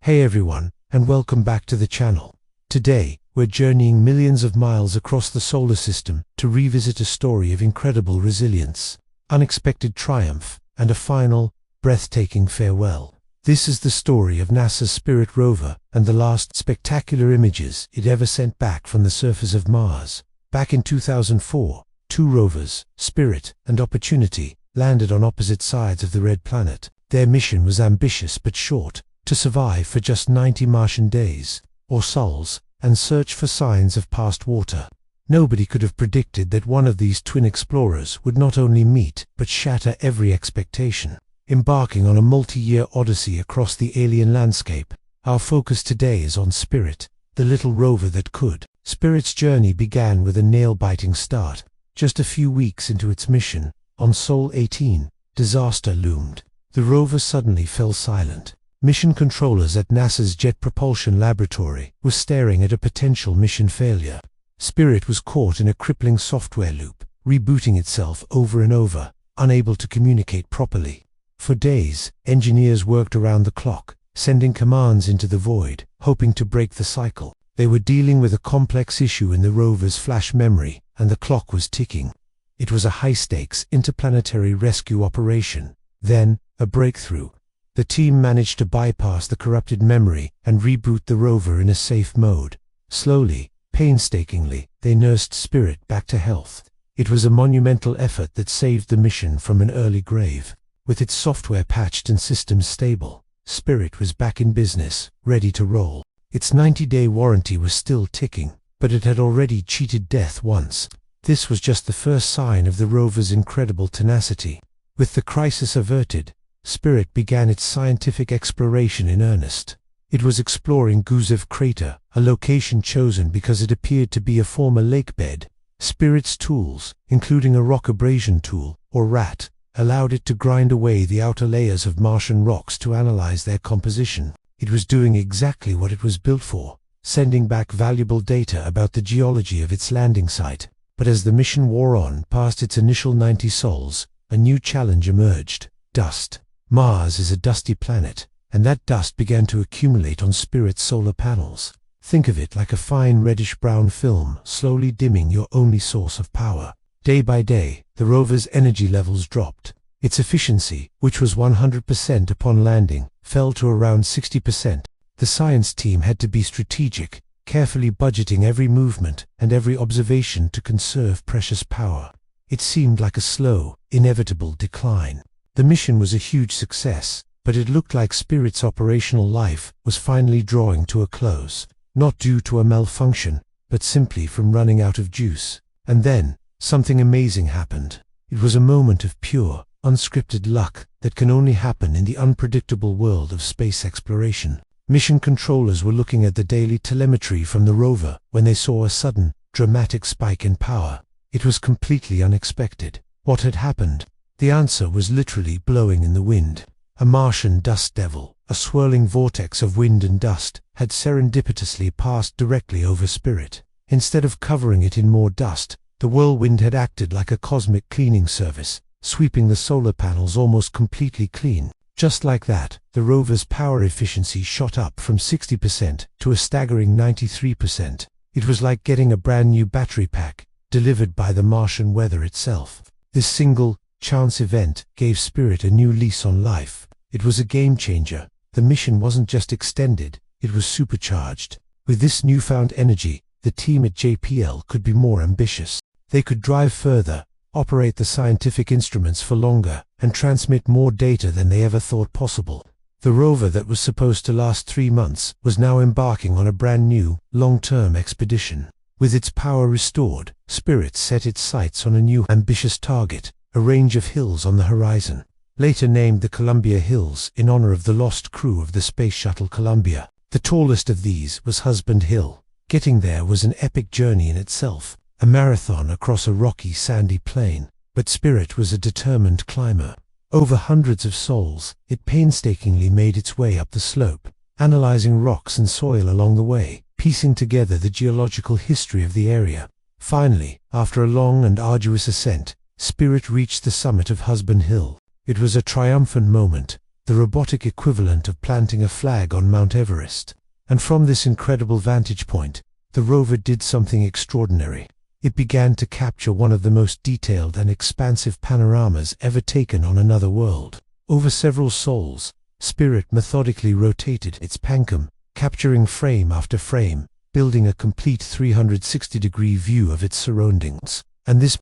Hey everyone, and welcome back to the channel. Today, we're journeying millions of miles across the solar system to revisit a story of incredible resilience, unexpected triumph, and a final, breathtaking farewell. This is the story of NASA's Spirit Rover and the last spectacular images it ever sent back from the surface of Mars. Back in 2004, two rovers, Spirit and Opportunity, landed on opposite sides of the Red Planet. Their mission was ambitious but short: to survive for just 90 Martian days, or sols, and search for signs of past water. Nobody could have predicted that one of these twin explorers would not only meet but shatter every expectation. Embarking on a multi-year odyssey across the alien landscape, our focus today is on Spirit, the little rover that could. Spirit's journey began with a nail-biting start. Just a few weeks into its mission, on Sol 18, disaster loomed. The rover suddenly fell silent. Mission controllers at NASA's Jet Propulsion Laboratory were staring at a potential mission failure. Spirit was caught in a crippling software loop, rebooting itself over and over, unable to communicate properly. For days, engineers worked around the clock, sending commands into the void, hoping to break the cycle. They were dealing with a complex issue in the rover's flash memory, and the clock was ticking. It was a high-stakes interplanetary rescue operation. Then, a breakthrough. The team managed to bypass the corrupted memory and reboot the rover in a safe mode. Slowly, painstakingly, they nursed Spirit back to health. It was a monumental effort that saved the mission from an early grave. With its software patched and systems stable, Spirit was back in business, ready to roll. Its 90-day warranty was still ticking, but it had already cheated death once. This was just the first sign of the rover's incredible tenacity. With the crisis averted, Spirit began its scientific exploration in earnest. It was exploring Gusev Crater, a location chosen because it appeared to be a former lake bed. Spirit's tools, including a rock abrasion tool, or RAT, allowed it to grind away the outer layers of Martian rocks to analyze their composition. It was doing exactly what it was built for, sending back valuable data about the geology of its landing site. But as the mission wore on past its initial 90 sols, a new challenge emerged: dust. Mars is a dusty planet, and that dust began to accumulate on Spirit's solar panels. Think of it like a fine reddish-brown film slowly dimming your only source of power. Day by day, the rover's energy levels dropped. Its efficiency, which was 100% upon landing, fell to around 60%. The science team had to be strategic, carefully budgeting every movement and every observation to conserve precious power. It seemed like a slow, inevitable decline. The mission was a huge success, but it looked like Spirit's operational life was finally drawing to a close. Not due to a malfunction, but simply from running out of juice. And then, something amazing happened. It was a moment of pure, unscripted luck that can only happen in the unpredictable world of space exploration. Mission controllers were looking at the daily telemetry from the rover when they saw a sudden, dramatic spike in power. It was completely unexpected. What had happened? The answer was literally blowing in the wind. A Martian dust devil, a swirling vortex of wind and dust, had serendipitously passed directly over Spirit. Instead of covering it in more dust, the whirlwind had acted like a cosmic cleaning service, sweeping the solar panels almost completely clean. Just like that, the rover's power efficiency shot up from 60% to a staggering 93%. It was like getting a brand new battery pack, delivered by the Martian weather itself. This single, chance event gave Spirit a new lease on life. It was a game changer. The mission wasn't just extended, it was supercharged. With this newfound energy, the team at JPL could be more ambitious. They could drive further, operate the scientific instruments for longer, and transmit more data than they ever thought possible. The rover that was supposed to last 3 months was now embarking on a brand new, long-term expedition. With its power restored, Spirit set its sights on a new, ambitious target: a range of hills on the horizon, later named the Columbia Hills in honor of the lost crew of the Space Shuttle Columbia. The tallest of these was Husband Hill. Getting there was an epic journey in itself, a marathon across a rocky, sandy plain. But Spirit was a determined climber. Over hundreds of sols, it painstakingly made its way up the slope, analyzing rocks and soil along the way, piecing together the geological history of the area. Finally, after a long and arduous ascent, Spirit reached the summit of Husband Hill. It was a triumphant moment, the robotic equivalent of planting a flag on Mount Everest. And from this incredible vantage point, the rover did something extraordinary. It began to capture one of the most detailed and expansive panoramas ever taken on another world. Over several sols, Spirit methodically rotated its pancum, capturing frame after frame, building a complete 360-degree view of its surroundings. And this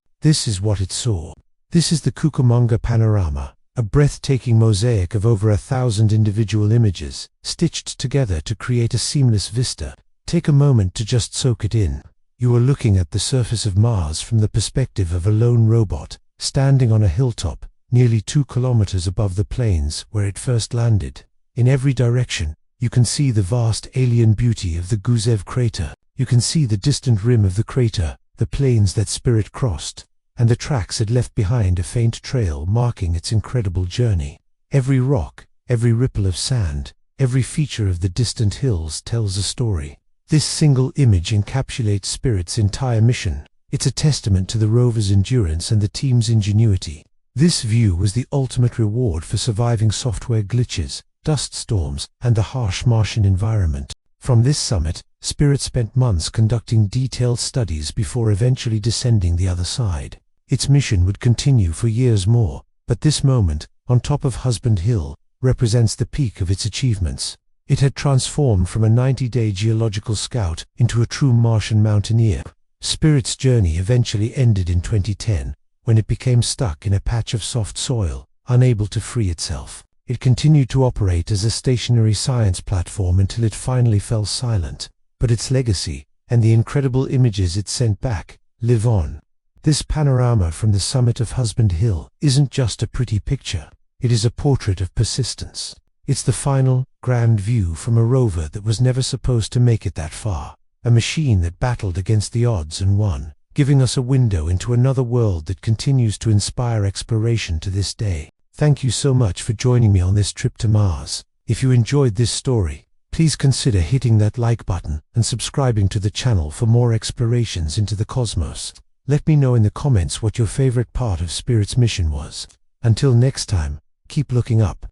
is what it saw. This is the Cucamonga panorama, a breathtaking mosaic of over 1,000 individual images, stitched together to create a seamless vista. Take a moment to just soak it in. You are looking at the surface of Mars from the perspective of a lone robot, standing on a hilltop, nearly 2 kilometers above the plains where it first landed. In every direction, you can see the vast alien beauty of the Gusev crater. You can see the distant rim of the crater, the plains that Spirit crossed, and the tracks it left behind, a faint trail marking its incredible journey. Every rock, every ripple of sand, every feature of the distant hills tells a story. This single image encapsulates Spirit's entire mission. It's a testament to the rover's endurance and the team's ingenuity. This view was the ultimate reward for surviving software glitches, dust storms, and the harsh Martian environment. From this summit, Spirit spent months conducting detailed studies before eventually descending the other side. Its mission would continue for years more, but this moment, on top of Husband Hill, represents the peak of its achievements. It had transformed from a 90-day geological scout into a true Martian mountaineer. Spirit's journey eventually ended in 2010, when it became stuck in a patch of soft soil, unable to free itself. It continued to operate as a stationary science platform until it finally fell silent. But its legacy, and the incredible images it sent back, live on. This panorama from the summit of Husband Hill isn't just a pretty picture. It is a portrait of persistence. It's the final, grand view from a rover that was never supposed to make it that far. A machine that battled against the odds and won, giving us a window into another world that continues to inspire exploration to this day. Thank you so much for joining me on this trip to Mars. If you enjoyed this story, please consider hitting that like button and subscribing to the channel for more explorations into the cosmos. Let me know in the comments what your favorite part of Spirit's mission was. Until next time, keep looking up.